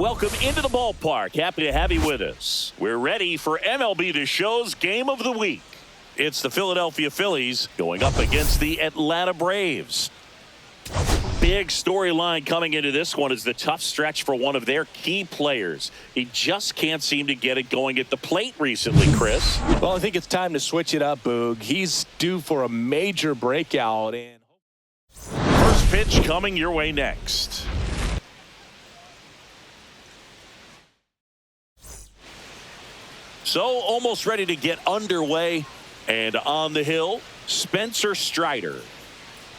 welcome into the ballpark. Happy to have you with us. We're ready for MLB The Show's Game of the Week. It's the Philadelphia Phillies going up against the Atlanta Braves. Big storyline coming into this one is the tough stretch for one of their key players. He just can't seem to get it going at the plate recently, Chris. Well, I think it's time to switch it up, Boog. He's due for a major breakout. And first pitch coming your way next. So almost ready to get underway, and on the hill, Spencer Strider.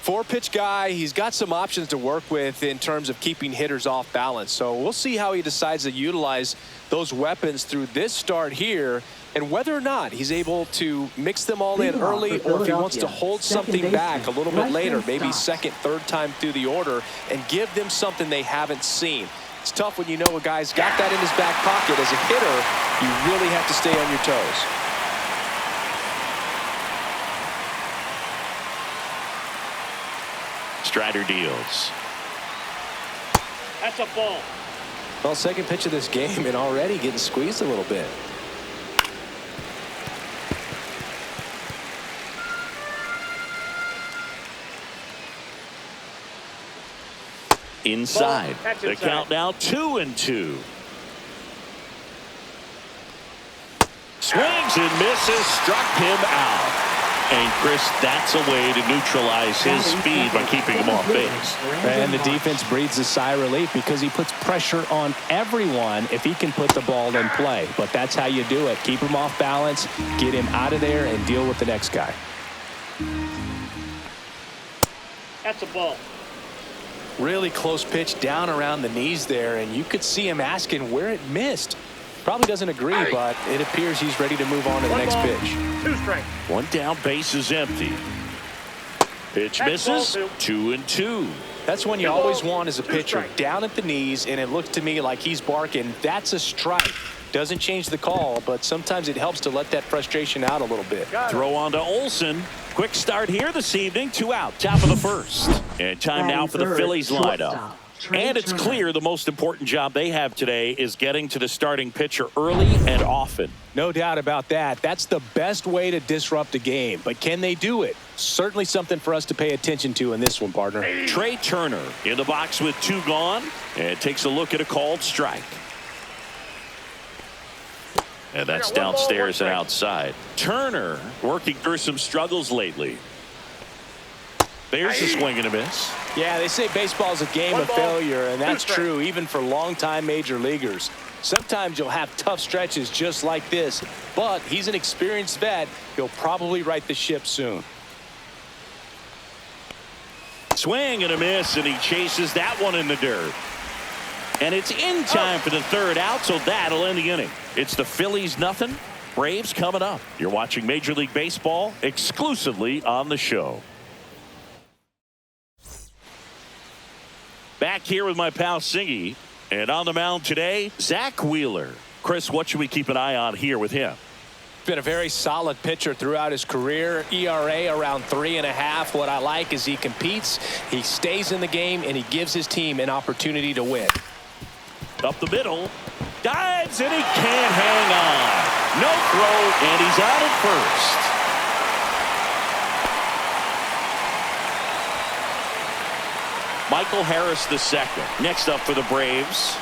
Four-pitch guy. He's got some options to work with in terms of keeping hitters off balance. So we'll see how he decides to utilize those weapons through this start here, and whether or not he's able to mix them all in early, or if he wants to hold something back a little bit later, maybe second, third time through the order, and give them something they haven't seen. It's tough when you know a guy's got that in his back pocket. As a hitter, you really have to stay on your toes. Strider deals. That's a ball. Well, second pitch of this game and already getting squeezed a little bit. Inside. The count now 2-2. Swings and misses, struck him out. And Chris, that's a way to neutralize his speed by keeping him off base. And the defense breathes a sigh of relief because he puts pressure on everyone if he can put the ball in play. But that's how you do it. Keep him off balance, get him out of there, and deal with the next guy. That's a ball. Really close pitch down around the knees there, and you could see him asking where it missed. Probably doesn't agree, but it appears he's ready to move on to the next pitch. 2 strikes. One down, base is empty. Pitch misses, 2-2. That's one you always want as a pitcher, down at the knees, and it looked to me like he's barking, that's a strike. Doesn't change the call, but sometimes it helps to let that frustration out a little bit. Throw on to Olsen. Quick start here this evening, 2 out, top of the first. And time now for the Phillies lineup. And it's clear the most important job they have today is getting to the starting pitcher early and often. No doubt about that. That's the best way to disrupt a game. But can they do it? Certainly something for us to pay attention to in this one, partner. Trey Turner in the box with 2 gone, and takes a look at a called strike. And that's downstairs and outside. Turner working through some struggles lately. There's a swing and a miss. Yeah, they say baseball is a game of failure, and that's true even for longtime major leaguers. Sometimes you'll have tough stretches just like this, but he's an experienced vet. He'll probably right the ship soon. Swing and a miss, and he chases that one in the dirt. And it's in time for the 3rd out, so that'll end the inning. It's the Phillies nothing, Braves coming up. You're watching Major League Baseball exclusively on the show. Back here with my pal Singy, and on the mound today, Zach Wheeler. Chris, what should we keep an eye on here with him? Been a very solid pitcher throughout his career. ERA around 3.5. What I like is he competes, he stays in the game, and he gives his team an opportunity to win. Up the middle, dives, and he can't hang on. No throw, and he's out at first. Michael Harris II next up for the Braves.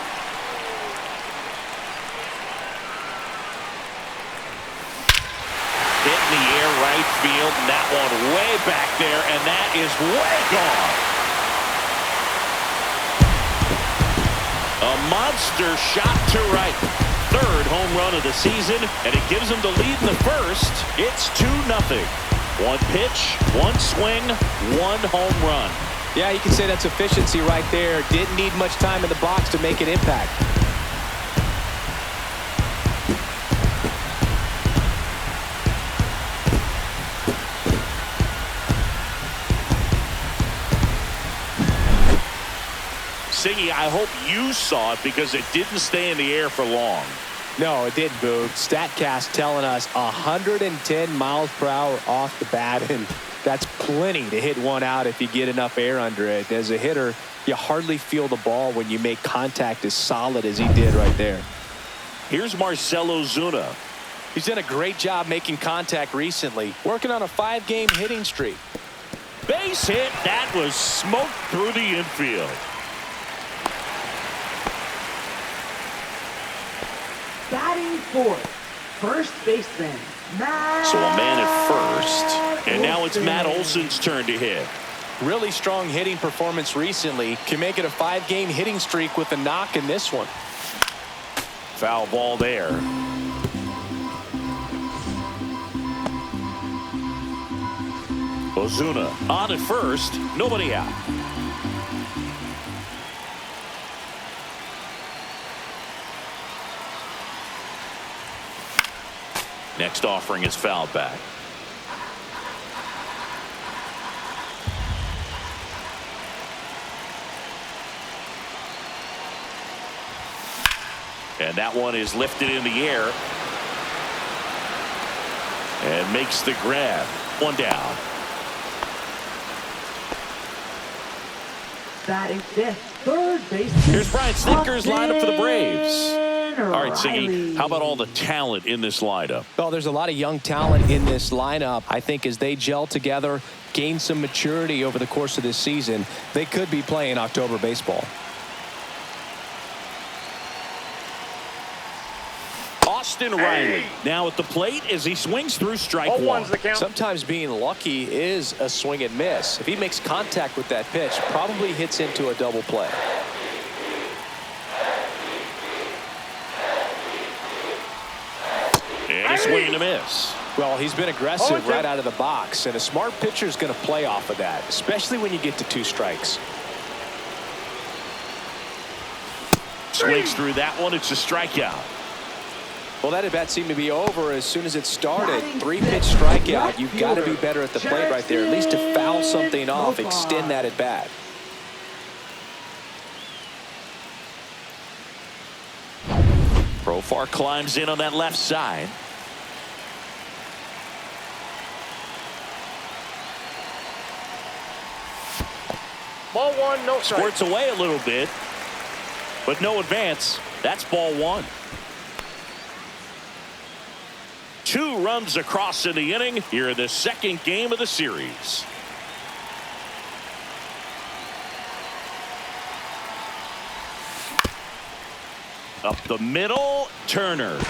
Hit in the air right field, and that one way back there, and that is way gone. A monster shot to right. 3rd home run of the season, and it gives him the lead in the first. It's 2-0. 1 pitch, 1 swing, 1 home run. Yeah, you can say that's efficiency right there. Didn't need much time in the box to make an impact. Singy, I hope you saw it because it didn't stay in the air for long. No, it didn't, Boog. StatCast telling us 110 miles per hour off the bat, and that's plenty to hit one out if you get enough air under it. As a hitter, You hardly feel the ball when you make contact as solid as he did right there. Here's Marcell Ozuna. He's done a great job making contact recently, working on a 5-game hitting streak. Base hit. That was smoked through the infield. Batting fourth, first baseman, Matt. So a man at first. And now it's Matt Olson's turn to hit. Really strong hitting performance recently. Can make it a 5-game hitting streak with a knock in this one. Foul ball there. Ozuna on at first. Nobody out. Next offering is fouled back. And that one is lifted in the air. And makes the grab. One down. Batting fifth, third baseman. Here's Brian Snitker's lineup for the Braves. All right, Siggy, Riley. how about all the talent in this lineup? Well, there's a lot of young talent in this lineup. I think as they gel together, gain some maturity over the course of this season, they could be playing October baseball. Austin Riley now at the plate as he swings through strike one. Sometimes being lucky is a swing and miss. If he makes contact with that pitch, probably hits into a double play. And a swing and a miss. Well, he's been aggressive right out of the box, and a smart pitcher is going to play off of that, especially when you get to 2 strikes. Swings through that one. It's a strikeout. Well, that at bat seemed to be over as soon as it started. 3-pitch strikeout. You've got to be better at the plate right there, at least to foul something off, extend that at bat. Profar climbs in on that left side. Ball one, no strike. Squirts away a little bit, but no advance. That's ball one. 2 runs across in the inning here in the second game of the series. Up the middle, Turner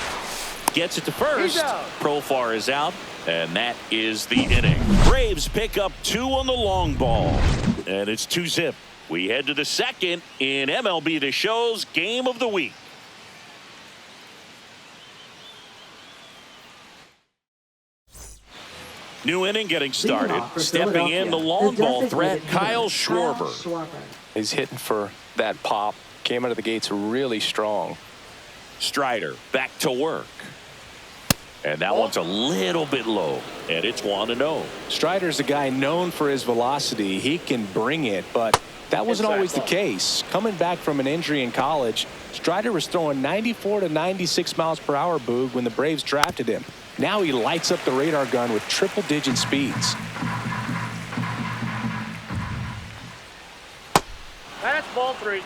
gets it to first. Profar is out, and that is the inning. Braves pick up 2 on the long ball, and it's 2-zip. We head to the second in MLB The Show's Game of the Week. New inning getting started. Stepping in the long ball threat, Kyle Schwarber. He's hitting for that pop. Came out of the gates really strong. Strider back to work. And that one's a little bit low. And it's 1-0. Strider's a guy known for his velocity. He can bring it, but that wasn't always the case. Coming back from an injury in college, Strider was throwing 94 to 96 miles per hour, Boog, when the Braves drafted him. Now he lights up the radar gun with triple-digit speeds. That's ball 3.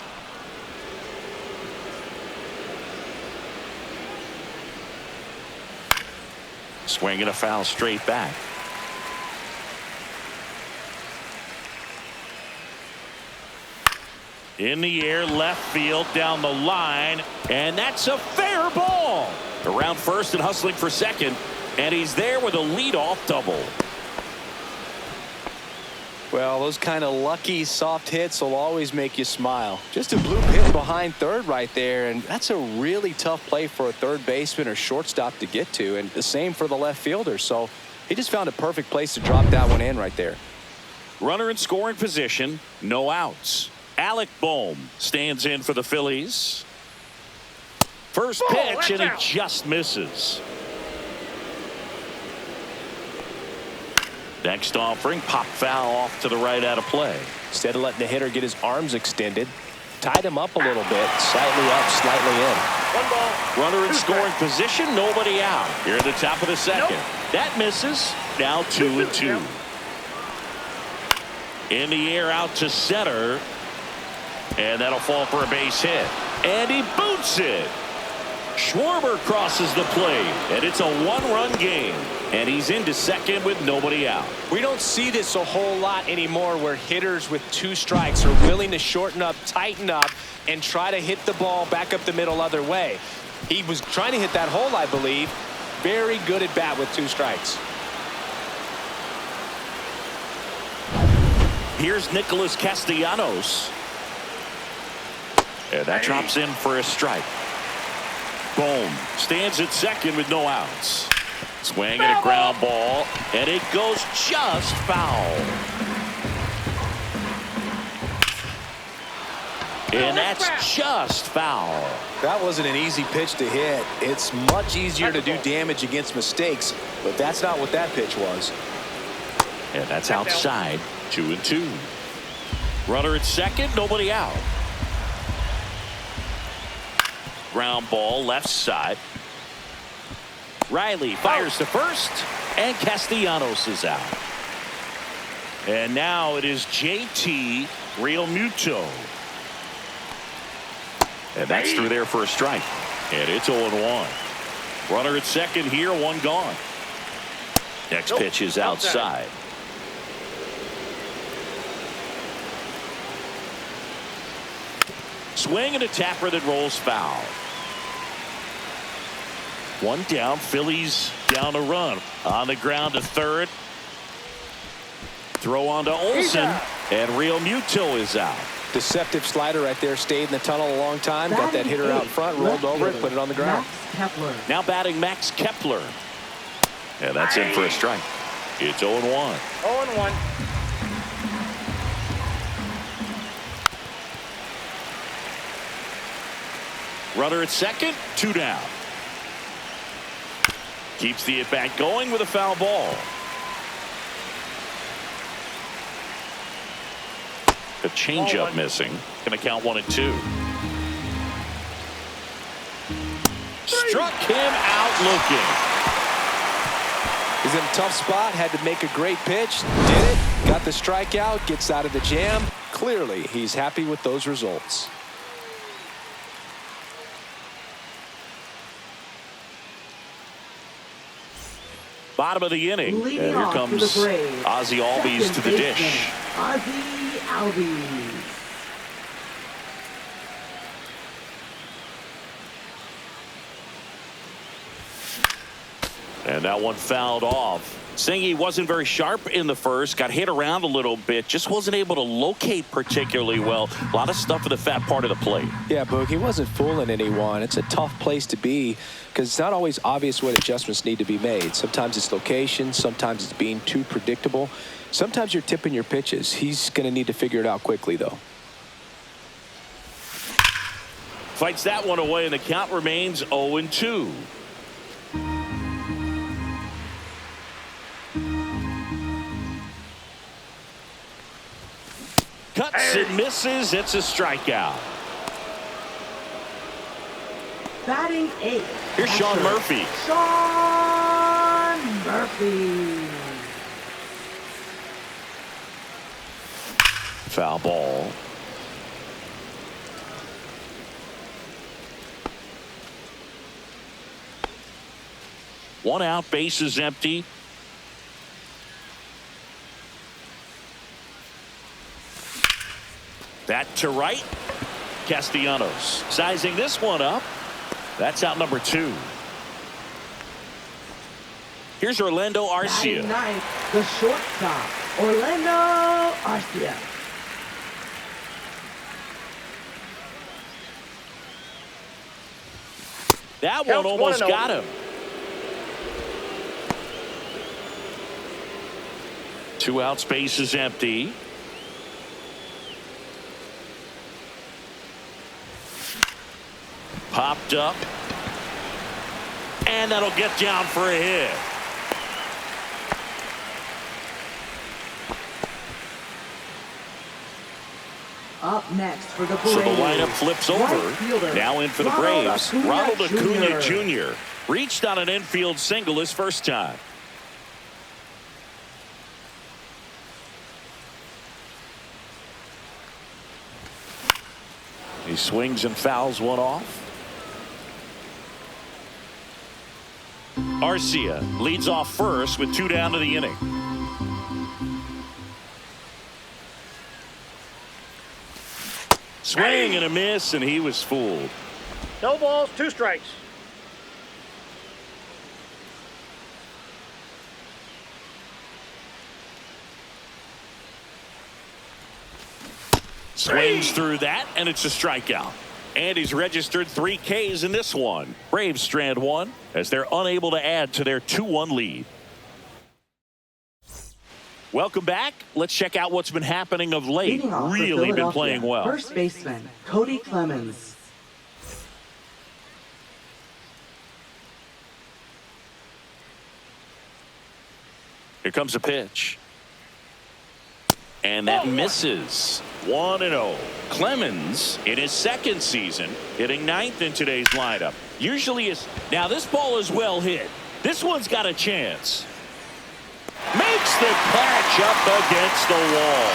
Swinging a foul straight back. In the air, left field, down the line, and that's a fair ball. Around first and hustling for second, and he's there with a leadoff double. Well, those kind of lucky soft hits will always make you smile. Just a bloop hit behind third right there, and that's a really tough play for a third baseman or shortstop to get to, and the same for the left fielder. So he just found a perfect place to drop that one in right there. Runner in scoring position, no outs. Alec Bohm stands in for the Phillies. First pitch, and he just misses. Next offering, pop foul off to the right out of play. Instead of letting the hitter get his arms extended, tied him up a little bit, slightly up, slightly in. 1 ball. Runner in scoring position, nobody out. Here at the top of the second. That misses. Now 2-2. In the air out to center. And that'll fall for a base hit. And he boots it. Schwarber crosses the plate, and it's a one-run game. And he's into second with nobody out. We don't see this a whole lot anymore where hitters with 2 strikes are willing to shorten up, tighten up, and try to hit the ball back up the middle other way. He was trying to hit that hole, I believe. Very good at bat with 2 strikes. Here's Nicholas Castellanos. And that drops in for a strike. Bohm stands at second with no outs. Swing and a ground ball, and it goes just foul. And that's just foul. That wasn't an easy pitch to hit. It's much easier to do damage against mistakes, but that's not what that pitch was. And that's outside. 2-2. Runner at second, nobody out. Ground ball left side. Riley fires to first, and Castellanos is out. And now it is JT Realmuto. And that's through there for a strike. And it's 0-1. Runner at second here, one gone. Next pitch is outside. Swing and a tapper that rolls foul. One down. Phillies down a run. On the ground to third. Throw on to Olsen. And Realmuto is out. Deceptive slider right there. Stayed in the tunnel a long time. Got that hitter out front. Rolled over it. Put it on the ground. Now batting Max Kepler. And that's in for a strike. It's 0-1. 0-1. Runner at second, 2 down. Keeps the at-bat going with a foul ball. The changeup missing. Going to count 1-2. Struck him out looking. He's in a tough spot. Had to make a great pitch. Did it. Got the strikeout. Gets out of the jam. Clearly, he's happy with those results. Bottom of the inning. Leading And here off comes for the Braves, Ozzie Albies second to the baseman, dish. Ozzie Albies. And that one fouled off. Singy wasn't very sharp in the first. Got hit around a little bit. Just wasn't able to locate particularly well. A lot of stuff in the fat part of the plate. Yeah, Boog, he wasn't fooling anyone. It's a tough place to be because it's not always obvious what adjustments need to be made. Sometimes it's location. Sometimes it's being too predictable. Sometimes you're tipping your pitches. He's going to need to figure it out quickly, though. Fights that one away, and the count remains 0-2. Cuts and misses. It's a strikeout. Batting 8th. Here's Sean Murphy. Sean Murphy. Foul ball. One out, base is empty. That to right. Castellanos sizing this one up. That's out number 2. Here's Orlando Arcia. Batting 9th, the shortstop, Orlando Arcia. That one Counts almost 1-0. got him. 2 out, space is empty. Popped up. And that'll get down for a hit. Up next for the Braves. So the lineup flips Right over. fielder, Now in for the Ronald Braves. Acuna Ronald Acuna Jr. Jr. reached on an infield single his first time. He swings and fouls one off. Arcia leads off first with 2 down to the inning. Swing and a miss, and he was fooled. No balls, 2 strikes. Swings through that, and it's a strikeout. And he's registered 3 Ks in this one. Braves strand 1 as they're unable to add to their 2-1 lead. Welcome back. Let's check out what's been happening of late. Really been playing well. First baseman Cody Clemens. Here comes a pitch. And that misses. 1-0. Clemens in his 2nd season hitting 9th in today's lineup. Usually is. Now this ball is well hit. This one's got a chance. Makes the catch up against the wall.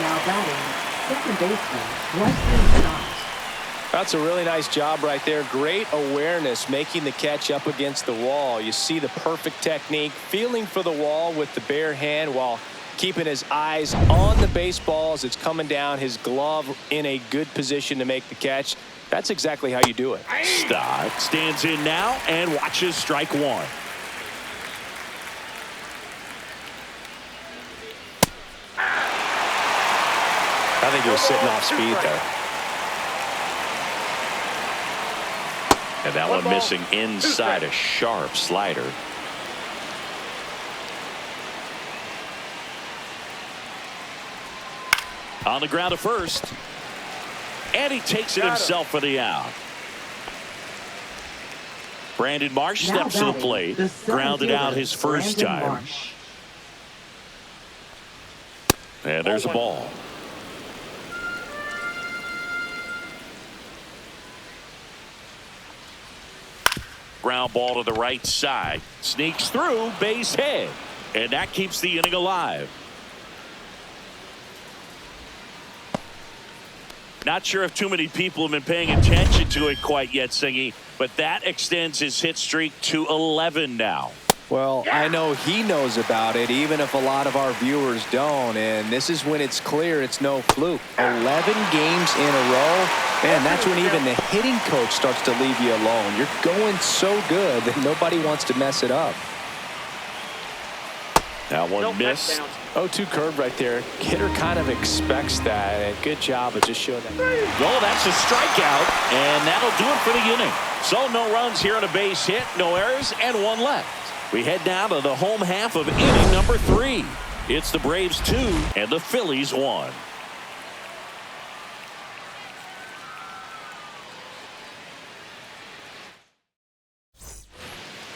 Now batting, second baseman Weston Scott. That's a really nice job right there. Great awareness, making the catch up against the wall. You see the perfect technique, feeling for the wall with the bare hand while keeping his eyes on the baseball as it's coming down, his glove in a good position to make the catch. That's exactly how you do it. Stott stands in now and watches strike 1. I think he was sitting off speed there. And that one missing inside a sharp slider. On the ground to first. And he takes it himself for the out. Brandon Marsh Now steps to the batting, plate. the center Grounded out fielder, his first Brandon time. Marsh. And there's a ball. Ground ball to the right side. Sneaks through, base hit. And that keeps the inning alive. Not sure if too many people have been paying attention to it quite yet, Singy, but that extends his hit streak to 11 now. Well, I know he knows about it, even if a lot of our viewers don't. And this is when it's clear it's no fluke. 11 games in a row. Man, that's when even the hitting coach starts to leave you alone. You're going so good that nobody wants to mess it up. That one missed. 0-2 curve right there. Hitter kind of expects that. And good job of just showing that. Oh, that's a strikeout, and that'll do it for the inning. So no runs here on a base hit, no errors, and 1 left. We head down to the home half of inning number 3. It's the Braves 2 and the Phillies 1.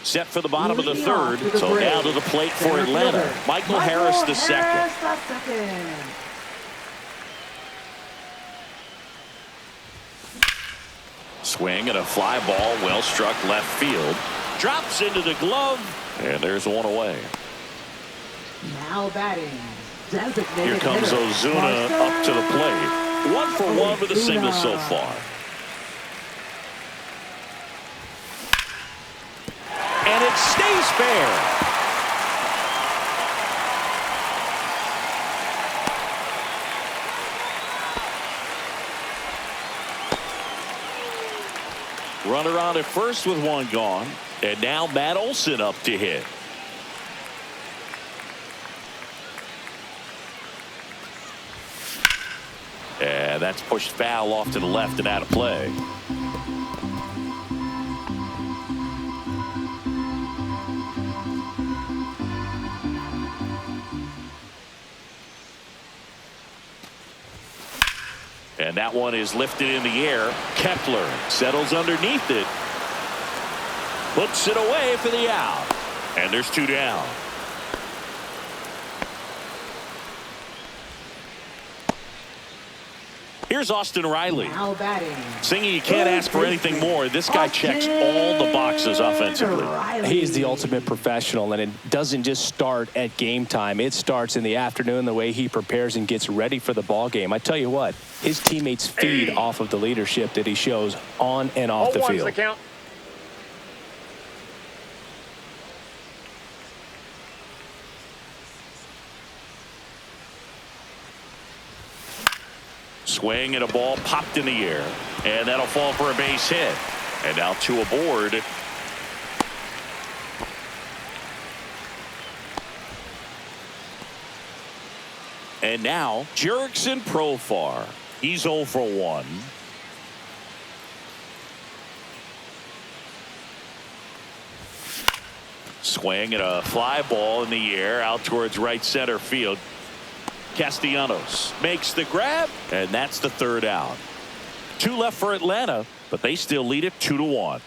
Set for the bottom of the 3rd, so down to the plate for Atlanta. Michael Harris the second. Swing and a fly ball, well struck left field. Drops into the glove, and there's 1 away. Now batting, designated Here comes hitter, Ozuna up to the plate. 1 for 1 with a single so far. And it stays fair. Runner on at first with 1 gone. And now Matt Olson up to hit. And that's pushed foul off to the left and out of play. And that one is lifted in the air. Kepler settles underneath it. Puts it away for the out. And there's 2 down. Here's Austin Riley. Now batting. Singing, you can't ask for anything more. This guy checks all the boxes offensively. He's the ultimate professional, and it doesn't just start at game time. It starts in the afternoon, the way he prepares and gets ready for the ball game. I tell you what, his teammates feed off of the leadership that he shows on and off the 0-1's field. the count. Swing and a ball popped in the air, and that'll fall for a base hit. And now 2 aboard. And now Jurickson Profar. He's 0 for 1. Swing and a fly ball in the air out towards right center field. Castellanos makes the grab, and that's the 3rd out. 2 left for Atlanta, but they still lead it 2-1.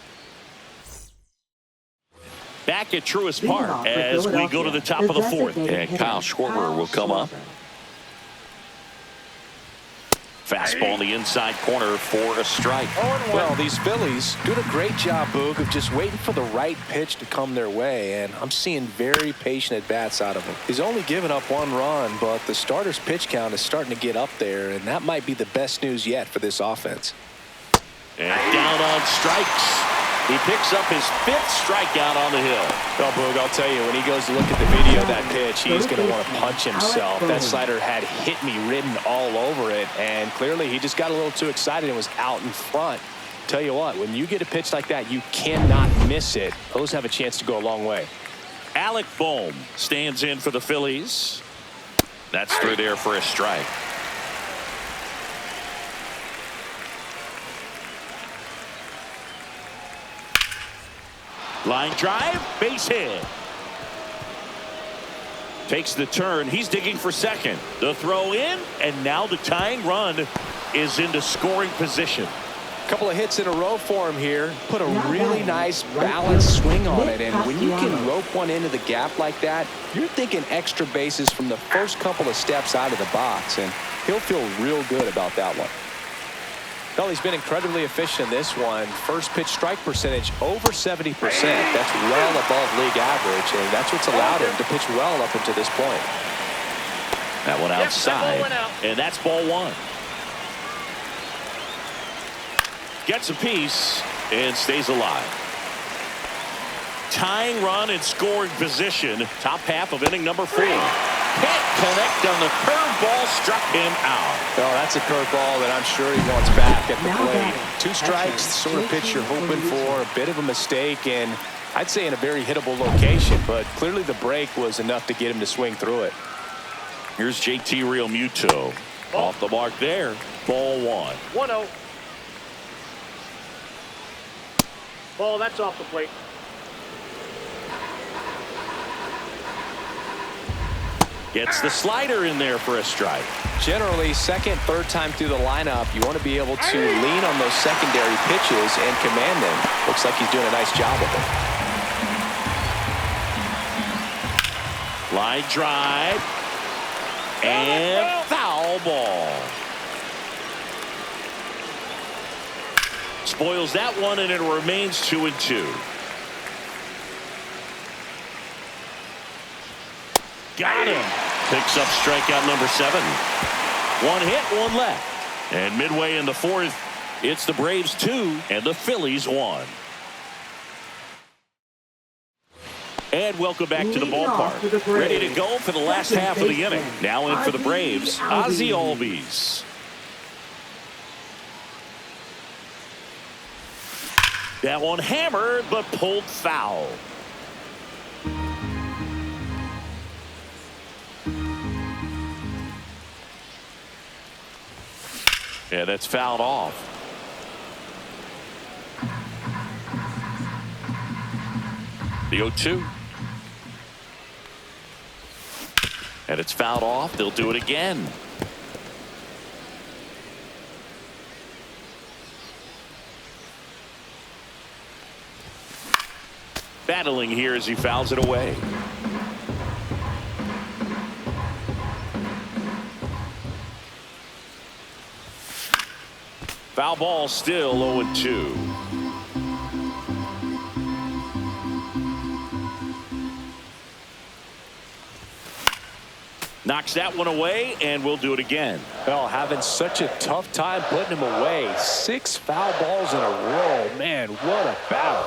Back at Truist Park as we go to the top of the 4th, and Kyle Schwarber will come up. Fastball in the inside corner for a strike. Well, these Phillies doing a great job, Boog, of just waiting for the right pitch to come their way, and I'm seeing very patient at-bats out of him. He's only given up 1 run, but the starter's pitch count is starting to get up there, and that might be the best news yet for this offense. And down on strikes. He picks up his 5th strikeout on the hill. Well, Boog, I'll tell you, when he goes to look at the video of that pitch, he's going to want to punch himself. That slider had hit me written all over it, and clearly he just got a little too excited and was out in front. Tell you what, when you get a pitch like that, you cannot miss it. Those have a chance to go a long way. Alec Bohm stands in for the Phillies. That's through there for a strike. Line drive, base hit. Takes the turn. He's digging for second. The throw in, and now the tying run is into scoring position. A couple of hits in a row for him here. Put a really nice balanced swing on it, and when you can rope one into the gap like that, you're thinking extra bases from the first couple of steps out of the box, and he'll feel real good about that one. Well, he's been incredibly efficient in this one. First pitch strike percentage over 70%. That's well above league average, and that's what's allowed him to pitch well up until this point. That one outside, and that's ball 1. Gets a piece and stays alive. Tying run in scoring position. Top half of inning number 4. Can't connect on the curveball, struck him out. Well, that's a curveball that I'm sure he wants back at the plate. 2 strikes, the sort of pitch you're hoping for. A bit of a mistake, and I'd say in a very hittable location, but clearly the break was enough to get him to swing through it. Here's JT Realmuto. Off the mark there. Ball 1. 1-0. Ball, that's off the plate. Gets the slider in there for a strike. Generally, second, third time through the lineup, you want to be able to lean on those secondary pitches and command them. Looks like he's doing a nice job of it. Line drive. And foul ball. Spoils that one, and it remains 2-2. Got him. Picks up strikeout number 7. 1 hit, 1 left. And midway in the 4th, it's the Braves 2 and the Phillies 1. And welcome back to the ballpark. Ready to go for the last half of the inning. Now in for the Braves, Ozzie Albies. That one hammered, but pulled foul. Yeah, that's fouled off. The 0-2. And it's fouled off. They'll do it again. Battling here as he fouls it away. Foul ball, still 0-2. Knocks that one away, and we'll do it again. Well, having such a tough time putting him away. 6 foul balls in a row. Man, what a battle.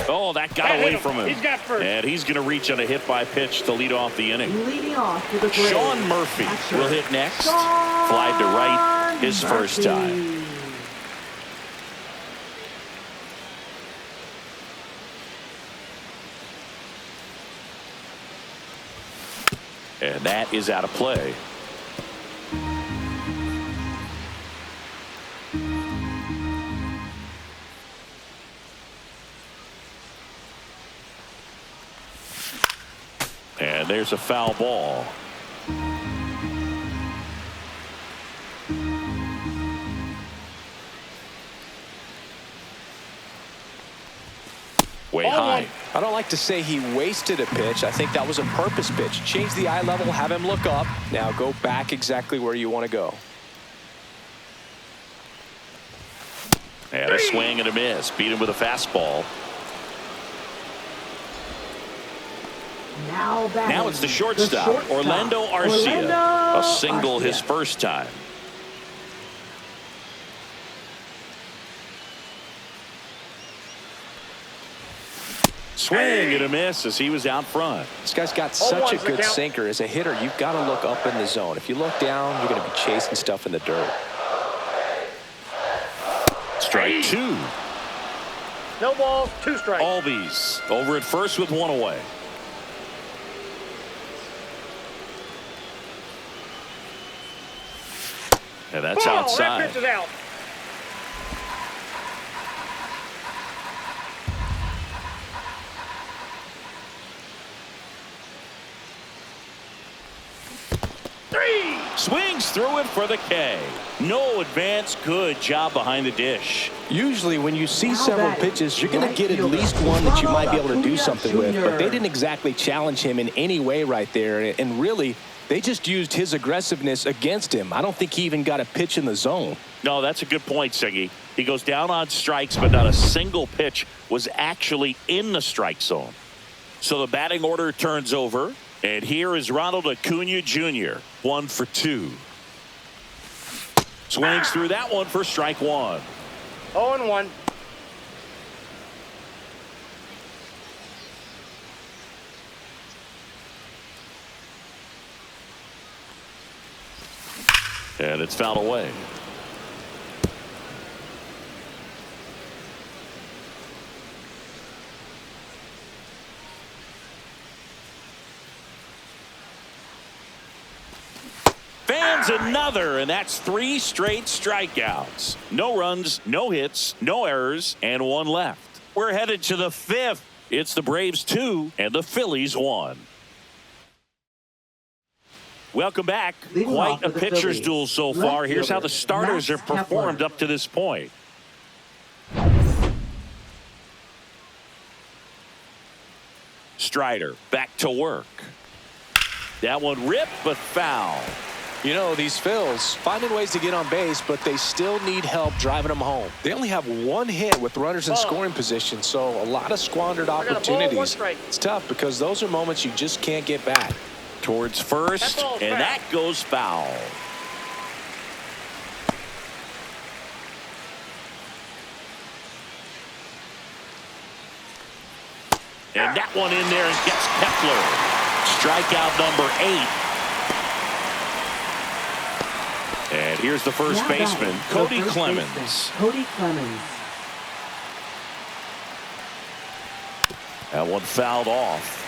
Oh, that got away from him. He's got first. And he's going to reach on a hit by pitch to lead off the inning. Leading off to the Braves. Sean Murphy will hit next. Sean Flied to right his first time. Murphy. And that is out of play. And there's a foul ball. Way high. I don't like to say he wasted a pitch. I think that was a purpose pitch. Change the eye level, have him look up. Now go back exactly where you want to go. And a swing and a miss. Beat him with a fastball. Now it's the shortstop, Orlando Arcia. A single his first time. Swing and a miss as he was out front. This guy's got such a good sinker. As a hitter, you've got to look up in the zone. If you look down, you're going to be chasing stuff in the dirt. Strike 2. No balls, 2 strikes. Albies over at first with 1 away. And that's outside. That pitch is out. Swings through it for the K. No advance. Good job behind the dish. Usually when you see several pitches, you're going to get at least one that you might be able to do something with. But they didn't exactly challenge him in any way right there. And really, they just used his aggressiveness against him. I don't think he even got a pitch in the zone. No, that's a good point, Siggy. He goes down on strikes, but not a single pitch was actually in the strike zone. So the batting order turns over. And here is Ronald Acuna Jr. 1 for 2. Swings through that one for strike 1. 0-1. And it's fouled away. Fans another, and that's 3 straight strikeouts. No runs, no hits, no errors, and 1 left. We're headed to the 5th. It's the Braves 2 and the Phillies 1. Welcome back. Quite a pitcher's duel so far. Here's how the starters have performed up to this point. Strider back to work. That one ripped, but foul. You know, these Phils finding ways to get on base, but they still need help driving them home. They only have 1 hit with runners in scoring position, so a lot of squandered opportunities. It's tough because those are moments you just can't get back. Towards first, and that goes foul. And that one in there and gets Kepler. Strikeout number 8. And here's the first baseman, Cody Clemens. Cody Clemens. That one fouled off.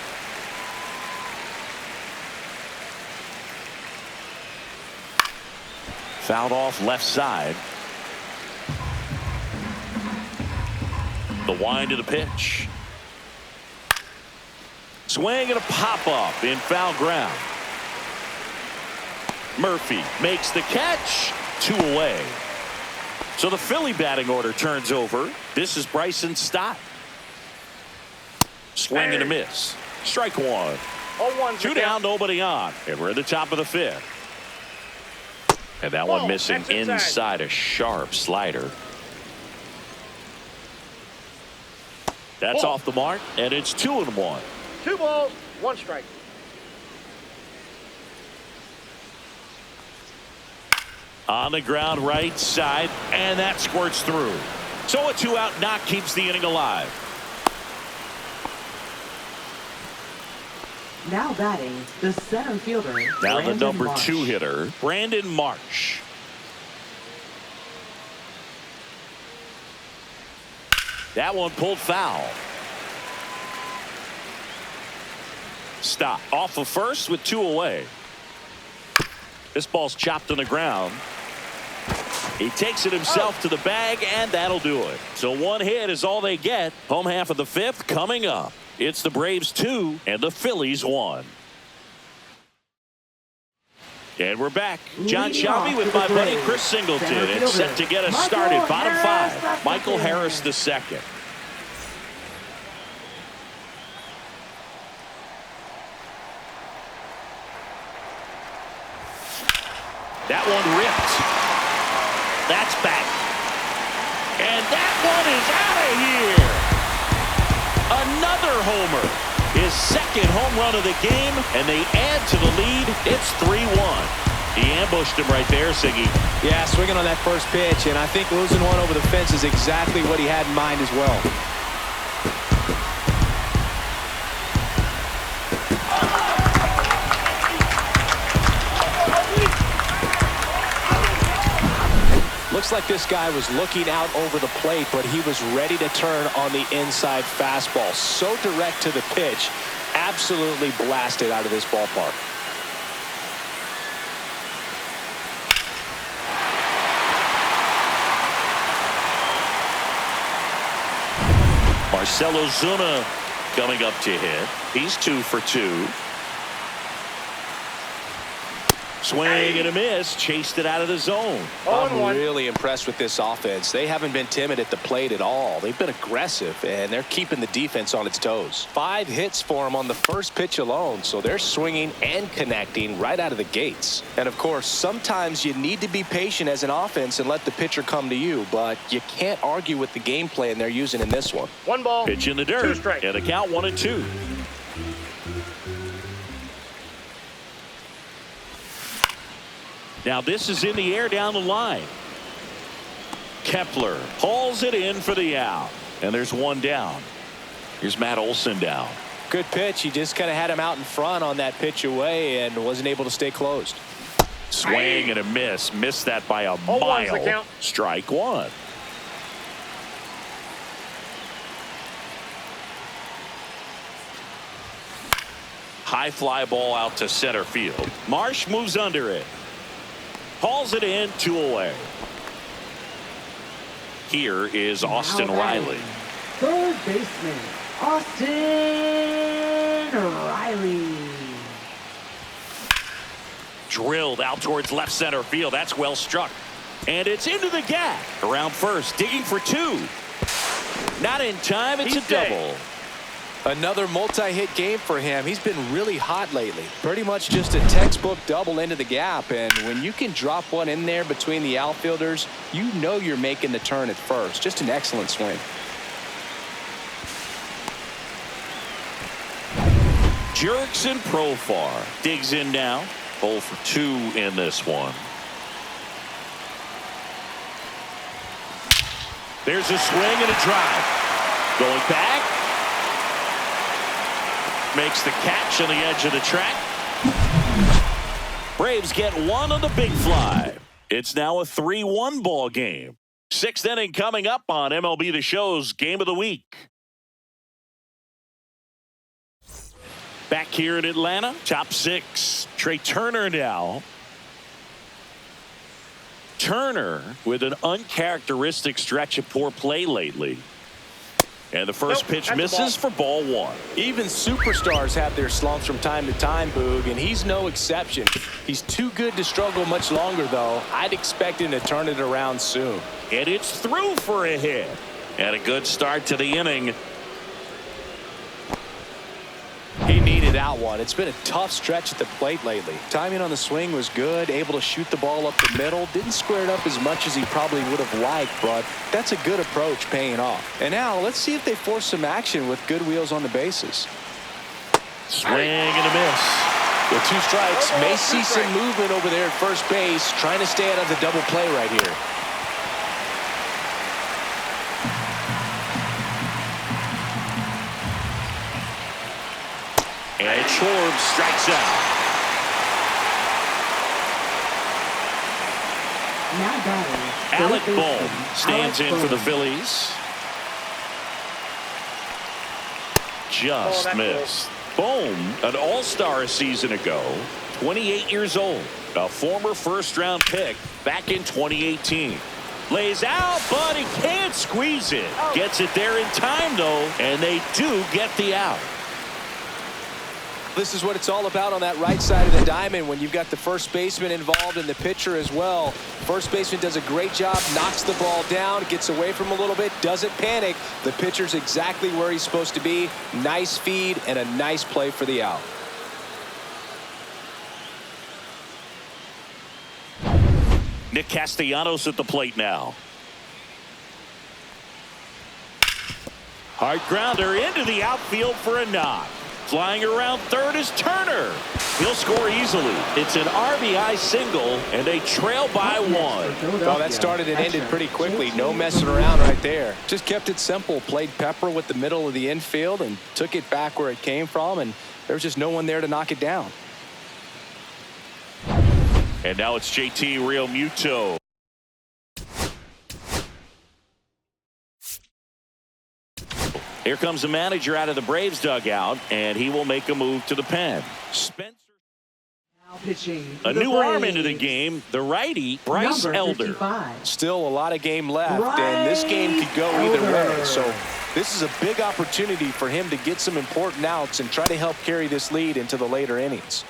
Fouled off left side. The wind of the pitch. Swing and a pop-up in foul ground. Murphy makes the catch. 2 away. So the Philly batting order turns over. This is Bryson Stott. Swing and a miss. Strike 1. 0-1. 2 down, nobody on. And we're at the top of the 5th. And that one missing inside a sharp slider. That's Ball. off the mark, and it's 2-1. 2 balls, 1 strike. On the ground right side, and that squirts through. So a 2-out knock keeps the inning alive. Now batting, the center fielder. Now the Brandon number Marsh. 2 hitter, Brandon Marsh. That one pulled foul. Stop. Off of first with 2 away. This ball's chopped on the ground. He takes it himself to the bag, and that'll do it. So 1 hit is all they get. Home half of the 5th coming up. It's the Braves 2 and the Phillies 1. And we're back. John Shelby with my buddy Chris Singleton. It's set to get us started. Bottom 5. Michael Harris II. That one ripped. That's back. And that one is out of here. Another homer. His 2nd home run of the game, and they add to the lead. It's 3-1. He ambushed him right there, Siggy. Yeah, swinging on that first pitch, and I think losing one over the fence is exactly what he had in mind as well. Looks like this guy was looking out over the plate, but he was ready to turn on the inside fastball. So direct to the pitch, absolutely blasted out of this ballpark. Marcelo Zuna coming up to hit. He's 2 for 2. Swing and a miss. Chased it out of the zone. I'm really impressed with this offense. They haven't been timid at the plate at all. They've been aggressive, and they're keeping the defense on its toes. 5 hits for them on the first pitch alone, so they're swinging and connecting right out of the gates. And, of course, sometimes you need to be patient as an offense and let the pitcher come to you, but you can't argue with the game plan they're using in this one. 1 ball. Pitch in the 2 dirt. strikes. And a count 1-2. Now this is in the air down the line. Kepler hauls it in for the out. And there's 1 down. Here's Matt Olson down. Good pitch. He just kind of had him out in front on that pitch away and wasn't able to stay closed. Swing and a miss. Missed that by a 0-1's the mile. count. Strike 1. High fly ball out to center field. Marsh moves under it. Hauls it in, 2 away. Here is Austin Riley. Third baseman, Austin Riley. Drilled out towards left center field. That's well struck. And it's into the gap. Around first, digging for 2. Not in time. It's a double. Another multi-hit game for him. He's been really hot lately. Pretty much just a textbook double into the gap. And when you can drop one in there between the outfielders, you know you're making the turn at first. Just an excellent swing. Jurickson Profar digs in now. 0 for 2 in this one. There's a swing and a drive. Going back. Makes the catch on the edge of the track. Braves get 1 on the big fly. It's now a 3-1 ball game. 6th inning coming up on MLB The Show's Game of the Week. Back here in Atlanta, top 6. Trey Turner now. Turner with an uncharacteristic stretch of poor play lately. And the first pitch misses for ball 1. Even superstars have their slumps from time to time, Boog, and he's no exception. He's too good to struggle much longer, though. I'd expect him to turn it around soon. And it's through for a hit. And a good start to the inning. He needed pointed out one. It's been a tough stretch at the plate lately. Timing on the swing was good, able to shoot the ball up the middle. Didn't square it up as much as he probably would have liked, but that's a good approach paying off. And now let's see if they force some action with good wheels on the bases. Swing and a miss. With 2 strikes, may see some movement over there at first base, trying to stay out of the double play right here. And Schwartz strikes out. Now batting, Alec third Bohm baseman, stands in Alec for the Bohm. Phillies. Just missed. Bohm, an all-star a season ago, 28 years old, a former first-round pick back in 2018. Lays out, but he can't squeeze it. Gets it there in time, though, and they do get the out. This is what it's all about on that right side of the diamond when you've got the first baseman involved and the pitcher as well. First baseman does a great job, knocks the ball down, gets away from a little bit, doesn't panic. The pitcher's exactly where he's supposed to be. Nice feed and a nice play for the out. Nick Castellanos at the plate now. Hard grounder into the outfield for a knock. Flying around third is Turner. He'll score easily. It's an RBI single, and they trail by 1. Well, that started and ended pretty quickly. No messing around right there. Just kept it simple. Played pepper with the middle of the infield and took it back where it came from, and there was just no one there to knock it down. And now it's JT Realmuto. Here comes the manager out of the Braves dugout, and he will make a move to the pen. Spencer. Now pitching. A new arm into the game, the righty, Bryce Number Elder. 55. Still a lot of game left, and this game could go either way. So this is a big opportunity for him to get some important outs and try to help carry this lead into the later innings.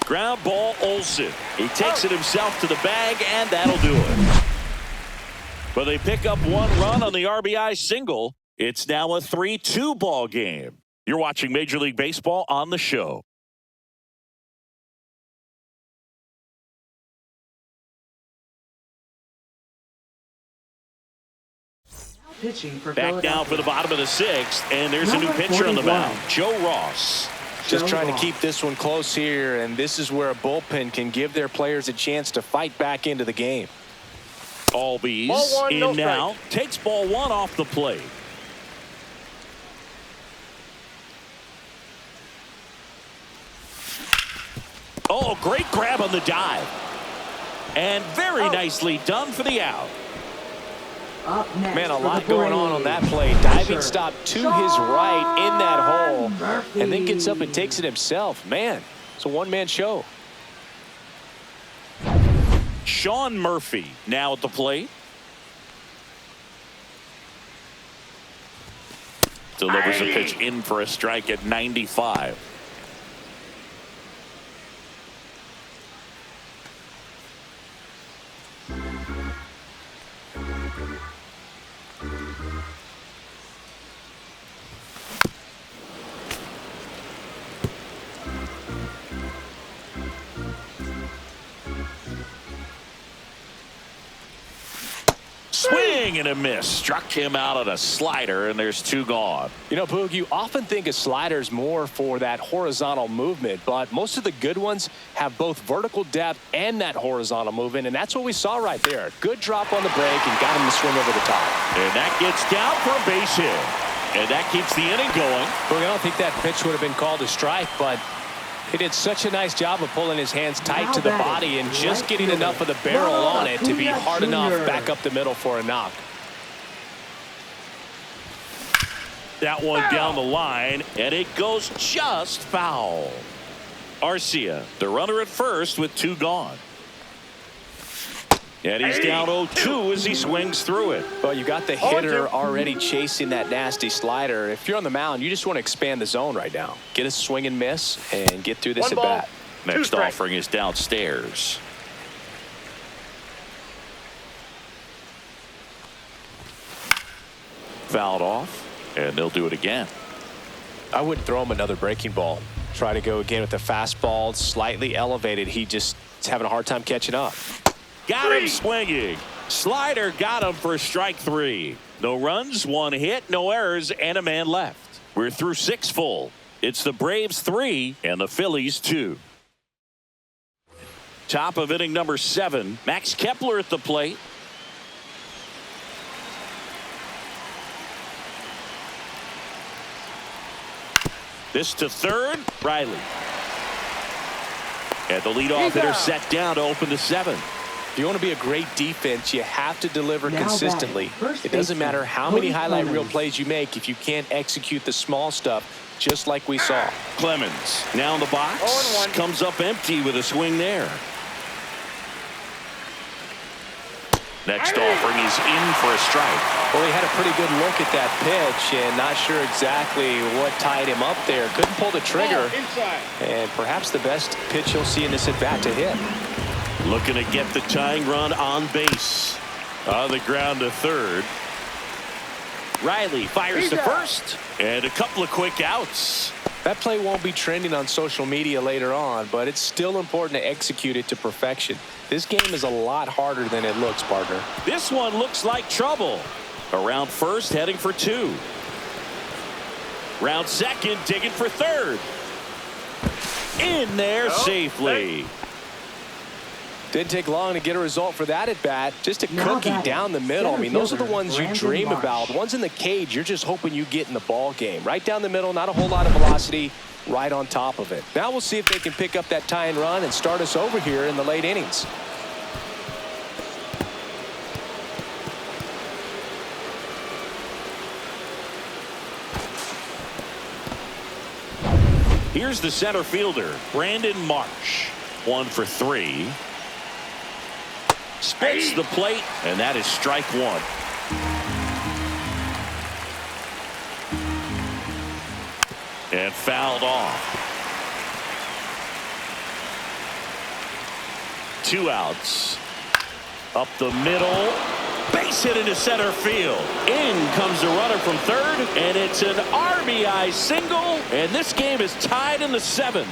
Ground ball, Olsen. He takes it himself to the bag, and that'll do it. But they pick up 1 run on the RBI single. It's now a 3-2 ball game. You're watching Major League Baseball on the show. Pitching for Back down for the bottom of the 6th, and there's a new pitcher on the mound, Joe Ross. Just trying to keep this one close here, and this is where a bullpen can give their players a chance to fight back into the game. Albies Ball 1, in no now. strikes. Takes ball 1 off the plate. Oh, great grab on the dive. And very nicely done for the out. Up next Man, a for lot the going on that Braves. play. Diving Pitcher, stop to his right in that hole, Murphy. and then gets up and takes it himself. Man, it's a one-man show. Sean Murphy now at the plate. Delivers a pitch in for a strike at 95. Swing swing and a miss. Struck him out on a slider, and there's 2 gone. You know, Boog, you often think a slider is more for that horizontal movement, but most of the good ones have both vertical depth and that horizontal movement, and that's what we saw right there. Good drop on the break and got him to swing over the top. And that gets down for a base hit. And that keeps the inning going. Boog, I don't think that pitch would have been called a strike, but he did such a nice job of pulling his hands tight to the body and just getting enough of the barrel on it to be hard enough back up the middle for a knock. That one down the line, and it goes just foul. Arcia, the runner at first with 2 gone. And he's down 0-2 as he swings through it. Well, you got the hitter already chasing that nasty slider. If you're on the mound, you just want to expand the zone right now. Get a swing and miss and get through this at bat. Next offering is downstairs. Fouled off, and they'll do it again. I wouldn't throw him another breaking ball. Try to go again with the fastball, slightly elevated. He just is having a hard time catching up. Got him swinging. Slider got him for strike 3. No runs, 1 hit, no errors, and a man left. We're through 6 full. It's the Braves 3 and the Phillies 2. Top of inning number 7. Max Kepler at the plate. This to third, Riley. And the leadoff hitter set down to open the 7th. If you want to be a great defense, you have to deliver consistently. It doesn't matter how many highlight reel plays you make if you can't execute the small stuff, just like we saw. Clemens now in the box. Comes up empty with a swing there. Next offering is in for a strike. Well, he had a pretty good look at that pitch and not sure exactly what tied him up there. Couldn't pull the trigger. And perhaps the best pitch you'll see in this at-bat to hit. Looking to get the tying run on base. On the ground to third. Riley fires to first. And a couple of quick outs. That play won't be trending on social media later on, but it's still important to execute it to perfection. This game is a lot harder than it looks, partner. This one looks like trouble. Around first, heading for 2. Round second, digging for third. In there safely. Didn't take long to get a result for that at bat. Just a cookie down the middle. I mean, those are the ones you dream about. Ones in the cage, you're just hoping you get in the ball game. Right down the middle, not a whole lot of velocity, right on top of it. Now we'll see if they can pick up that tying run and start us over here in the late innings. Here's the center fielder, Brandon Marsh. 1 for 3. Spits the plate, and that is strike 1. And fouled off. 2 outs. Up the middle. Base hit into center field. In comes the runner from third, and it's an RBI single, and this game is tied in the 7th.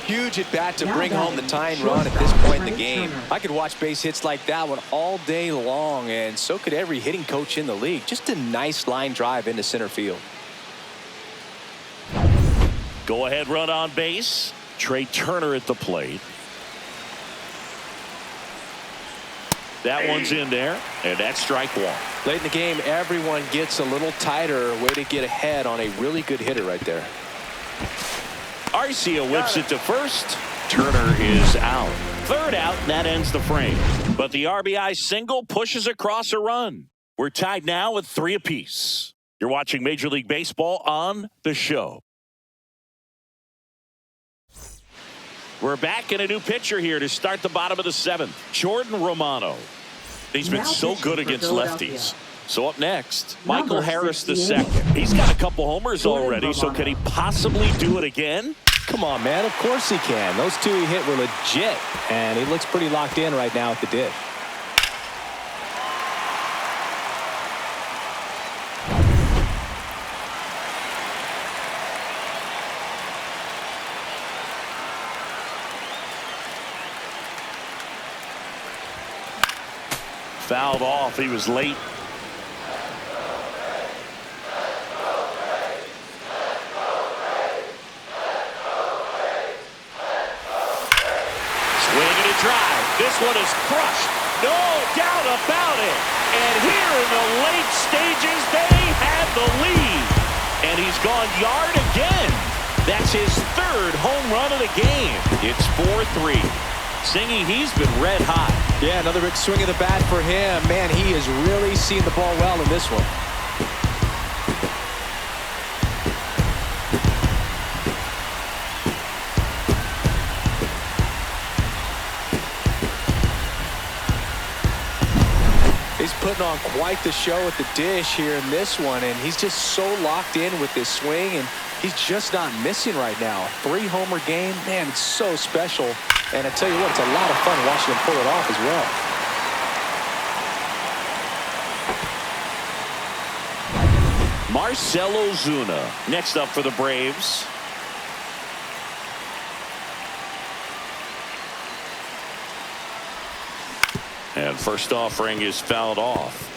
Huge at bat to bring home the tying run at this point in the game. I could watch base hits like that one all day long, and so could every hitting coach in the league. Just a nice line drive into center field. Go ahead run on base. Trey Turner at the plate. That one's in there, and that's strike 1. Late in the game, everyone gets a little tighter. Way to get ahead on a really good hitter right there. Arcia whips it to first. Turner is out. 3rd out, and that ends the frame. But the RBI single pushes across a run. We're tied now with 3 apiece. You're watching Major League Baseball on The Show. We're back in a new pitcher here to start the bottom of the 7th. Jordan Romano. He's been so good against lefties. So up next, Michael Harris II. He's got a couple homers already, so can he possibly do it again? Come on, man. Of course he can. Those 2 he hit were legit, and he looks pretty locked in right now at the dish. Fouled off. He was late. drive. This one is crushed. No doubt about it. And here in the late stages, they have the lead. And he's gone yard again. That's his third home run of the game. It's 4-3. Singy, he's been red hot. Yeah, another big swing of the bat for him. Man, he has really seen the ball well in this one. He's putting on quite the show at the dish here in this one, and he's just so locked in with this swing, and he's just not missing right now. 3-homer game, man, it's so special. And I tell you what, it's a lot of fun watching him pull it off as well. Marcell Ozuna next up for the Braves. And first offering is fouled off.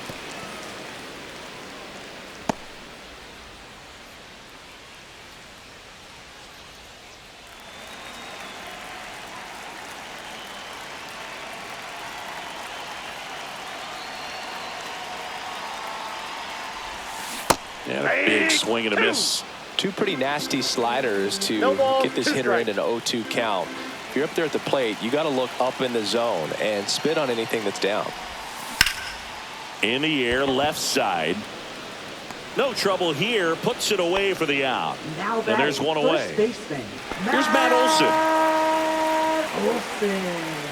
And a big swing and a miss. Two pretty nasty sliders to get this hitter in an 0-2 count. If you're up there at the plate, you got to look up in the zone and spit on anything that's down. In the air, left side. No trouble here. Puts it away for the out. Now and there's one away. Baseman, Here's Matt Olson. Olson.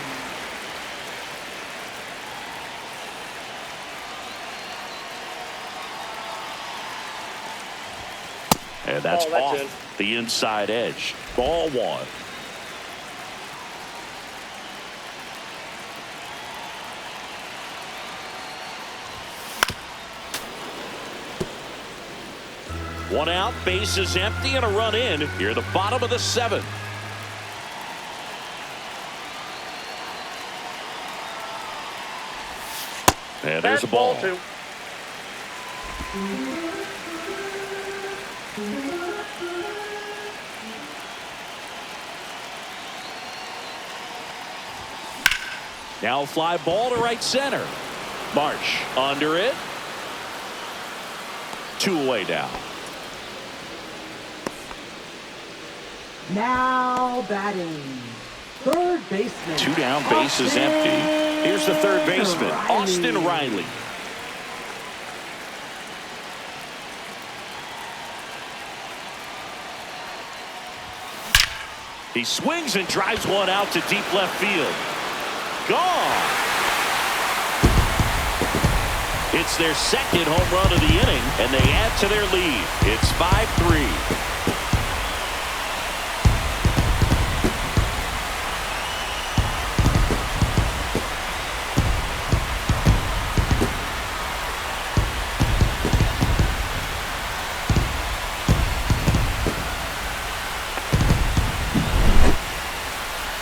And that's off in. the inside edge. Ball one. One out, base is empty, and a run in here at the bottom of the 7th. And there's a ball. Two. Now fly ball to right center. Marsh under it. 2 away now. Now batting. Third baseman. 2 down, base is empty. Here's the third baseman, Austin Riley. He swings and drives one out to deep left field. Gone. It's their second home run of the inning, and they add to their lead. It's 5-3.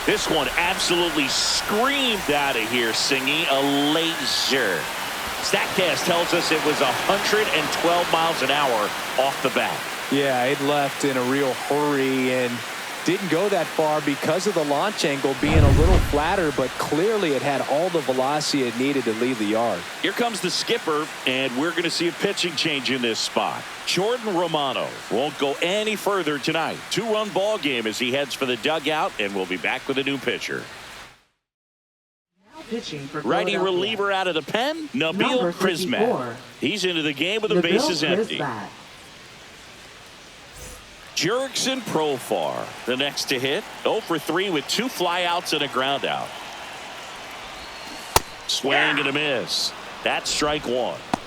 This one absolutely screamed out of here, Singy. A laser. StatCast tells us it was 112 miles an hour off the bat. Yeah, it left in a real hurry and didn't go that far because of the launch angle being a little flatter, but clearly it had all the velocity it needed to leave the yard. Here comes the skipper, and we're going to see a pitching change in this spot. Jordan Romano won't go any further tonight. 2-run ball game as he heads for the dugout, and we'll be back with a new pitcher. Now pitching for Righty Philadelphia. reliever out of the pen, Number Nabil 54. Prismat. He's into the game with the bases empty. Jurickson Profar, the next to hit. 0 for 3 with 2 flyouts and a ground out. Swing and a miss. That's strike 1.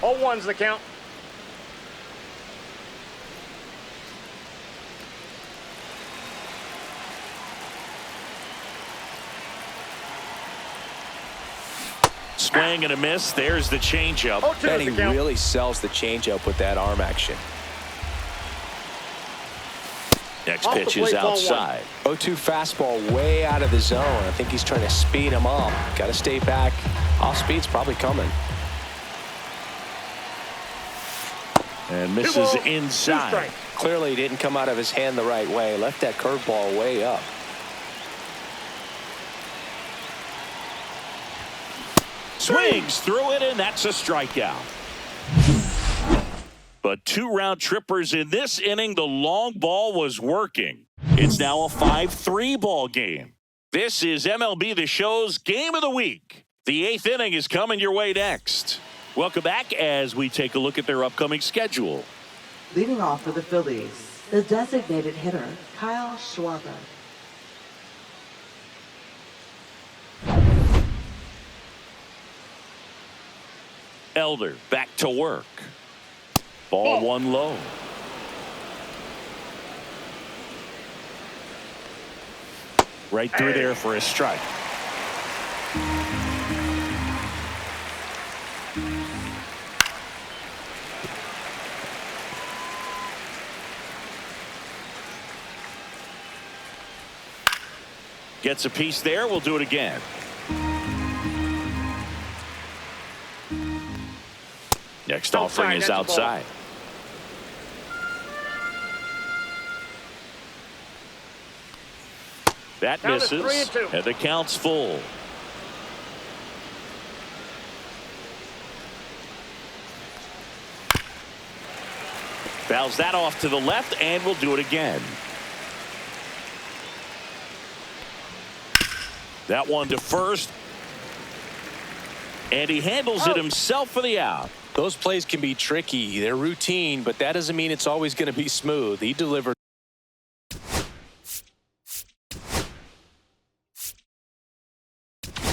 0-1's the count. Swing and a miss. There's the changeup. 0-2 And he is the count. really sells the changeup with that arm action. Next Off the pitch plate, is ball outside. 0-2 fastball way out of the zone. I think he's trying to speed him up. Got to stay back. Off speed's probably coming. And 2 misses balls, 2 inside. strikes. Clearly didn't come out of his hand the right way. Left that curveball way up. Swings through it, and that's a strikeout. But 2 round trippers in this inning. The long ball was working. It's now a 5-3 ball game. This is MLB The Show's Game of the Week. The 8th inning is coming your way next. Welcome back as we take a look at their upcoming schedule. Leading off for the Phillies, the designated hitter, Kyle Schwarber. Elder back to work. Ball 1 low. Right through there for a strike. Gets a piece there. We'll do it again. Next offering is outside. That misses, and the count's full. Fouls that off to the left, and we'll do it again. That one to first. And he handles it himself for the out. Those plays can be tricky. They're routine, but that doesn't mean it's always going to be smooth. He delivered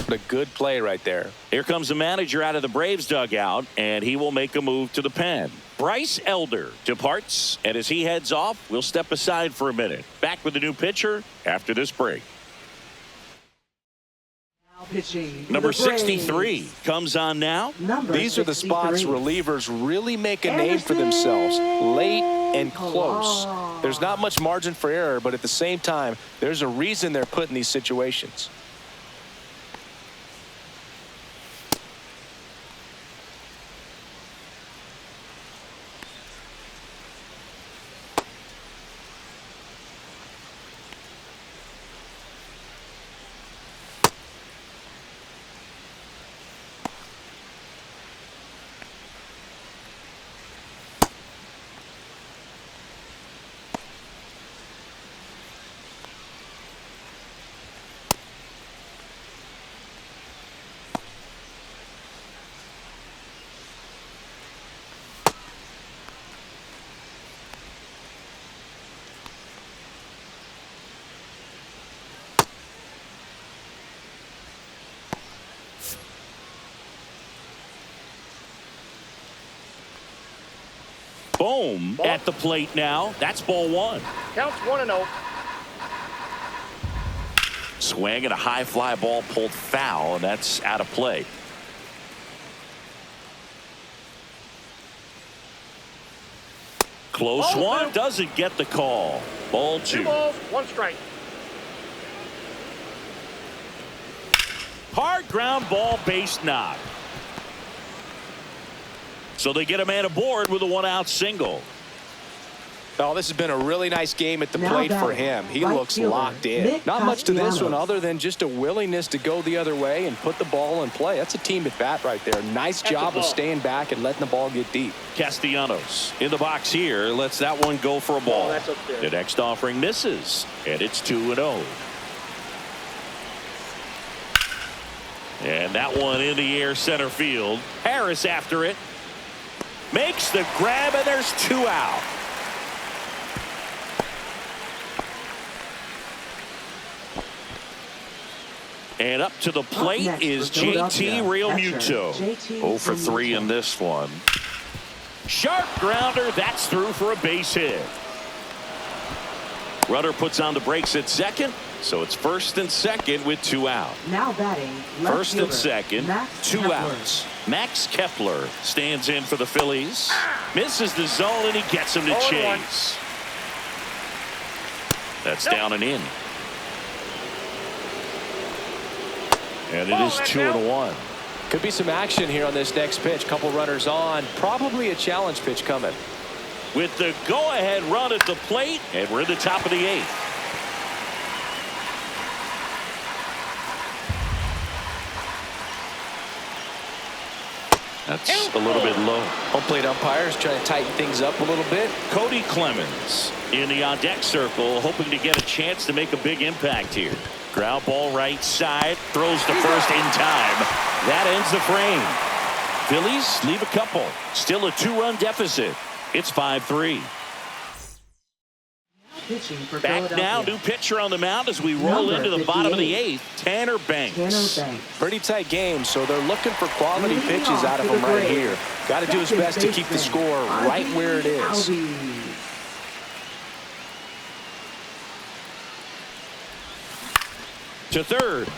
a good play right there. Here comes the manager out of the Braves dugout, and he will make a move to the pen. Bryce Elder departs, and as he heads off, we'll step aside for a minute. Back with the new pitcher after this break. Pitching Number 63 comes on now. These are the spots relievers really make a name for themselves. Late and close. There's not much margin for error, but at the same time, there's a reason they're put in these situations. Boom at the plate now. That's ball 1. Counts 1-0. Swing and a high fly ball pulled foul, and that's out of play. Close one. Doesn't get the call. Ball 2. 2 balls, 1 strike. Hard ground ball, base knock. So they get a man aboard with a 1-out single. Oh, this has been a really nice game at the plate for him. He looks locked in. Not much to this one other than just a willingness to go the other way and put the ball in play. That's a team at bat right there. Nice job of staying back and letting the ball get deep. Castellanos in the box here lets that one go for a ball. The next offering misses, and it's 2-0. And that one in the air center field. Harris after it. Makes the grab, and there's 2 out. And up to the plate is JT Realmuto. 0 for 3 in this one. Sharp grounder. That's through for a base hit. Runner puts on the brakes at second. So it's first and second with 2 out. Now batting. First and second, 2 outs. Max Kepler stands in for the Phillies. Misses the zone, and he gets him to chase. That's down and in. And it is 2-1. Could be some action here on this next pitch. Couple runners on. Probably a challenge pitch coming. With the go-ahead run at the plate, and we're in the top of the 8th. That's a little bit low. Home plate umpires trying to tighten things up a little bit. Cody Clemens in the on-deck circle, hoping to get a chance to make a big impact here. Ground ball right side, throws to first in time. That ends the frame. Phillies leave a couple. Still a 2-run deficit. It's 5-3. Pitching for Back now, new pitcher on the mound as we roll into the bottom of the 8th. Tanner Banks. Pretty tight game, so they're looking for quality pitches out of him right here. Got to do his best to keep the score right where it is. To third.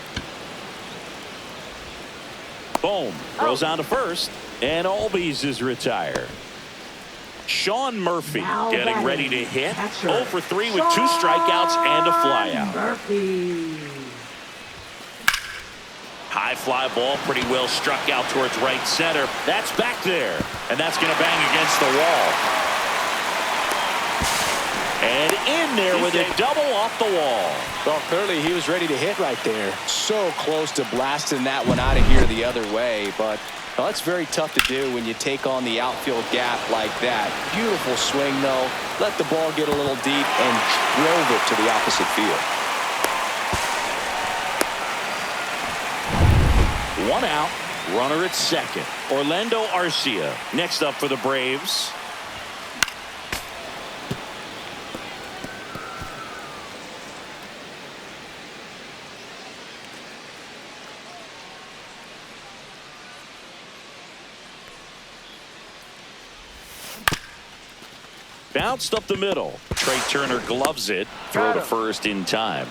Boom. Throws on to first. And Albies is retired. Sean Murphy getting ready to hit. 0 for 3 with 2 strikeouts and a flyout. High fly ball, pretty well struck out towards right center. That's back there. And that's going to bang against the wall. And in there with a double off the wall. Well, clearly he was ready to hit right there. So close to blasting that one out of here the other way, but well, it's very tough to do when you take on the outfield gap like that. Beautiful swing, though. Let the ball get a little deep and drove it to the opposite field. 1 out, runner at second. Orlando Arcia next up for the Braves. Bounced up the middle. Trey Turner gloves it. Throw to first in time.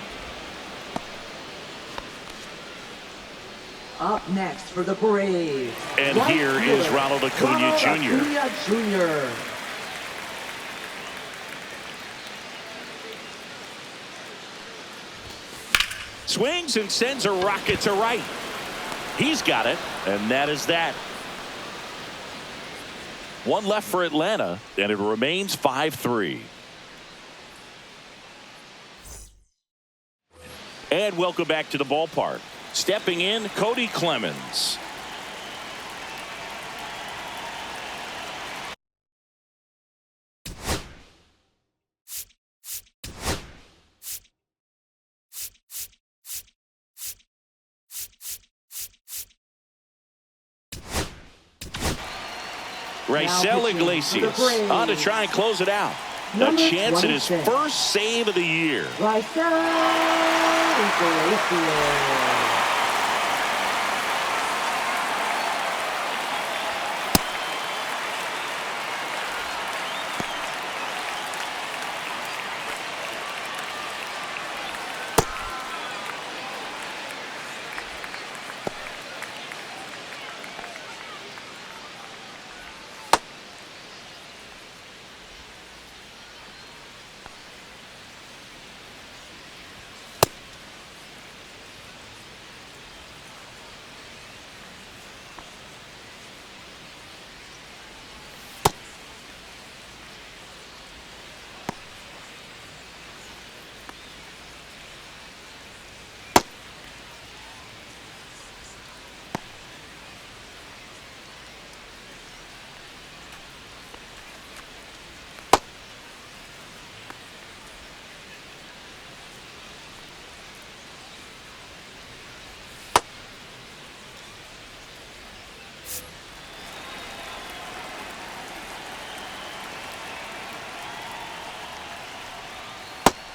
Up next for the Braves. And here is Ronald Acuna Jr. Swings and sends a rocket to right. He's got it, and that is that. 1 left for Atlanta, and it remains 5-3. And welcome back to the ballpark. Stepping in, Cody Clemens. Raisel Iglesias on to try and close it out. A chance at his first save of the year. Raisel Iglesias.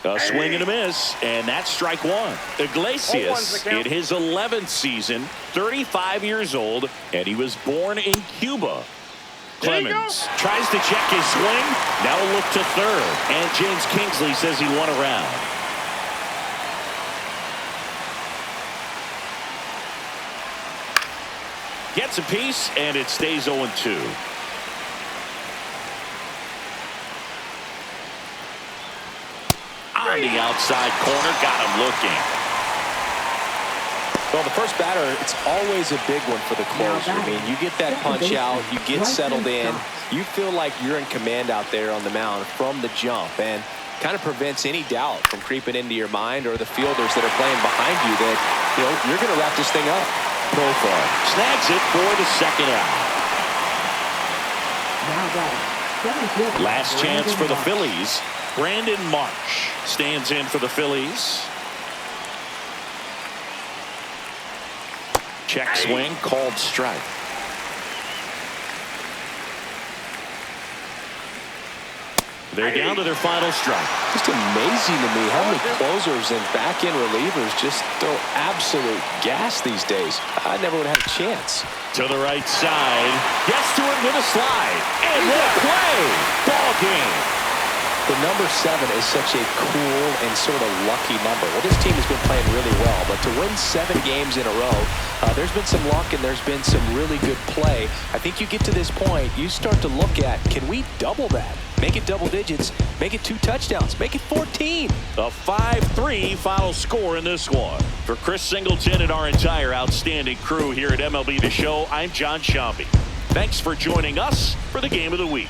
A swing and a miss, and that's strike 1. Iglesias in his 11th season, 35 years old, and he was born in Cuba. Clemens tries to check his swing. Now a look to third, and James Kingsley says he won around. Gets a piece, and it stays 0-2. On the outside corner, got him looking. Well, the first batter, it's always a big one for the closer. I mean, you get that punch out, you get settled in, you feel like you're in command out there on the mound from the jump, and kind of prevents any doubt from creeping into your mind or the fielders that are playing behind you that, you know, you're going to wrap this thing up. Profar snags it for the second out. Last chance for the Phillies. Brandon Marsh stands in for the Phillies. Check swing, called strike. They're down to their final strike. Just amazing to me how many closers and back-end relievers just throw absolute gas these days. I never would have had a chance. To the right side. Gets to it with a slide. And what a play! Ball game. The number 7 is such a cool and sort of lucky number. Well, this team has been playing really well, but to win 7 games in a row, there's been some luck and there's been some really good play. I think you get to this point, you start to look at, can we double that? Make it double digits, make it 2 touchdowns, make it 14. A 5-3 final score in this one. For Chris Singleton and our entire outstanding crew here at MLB The Show, I'm John Sciambi. Thanks for joining us for the Game of the Week.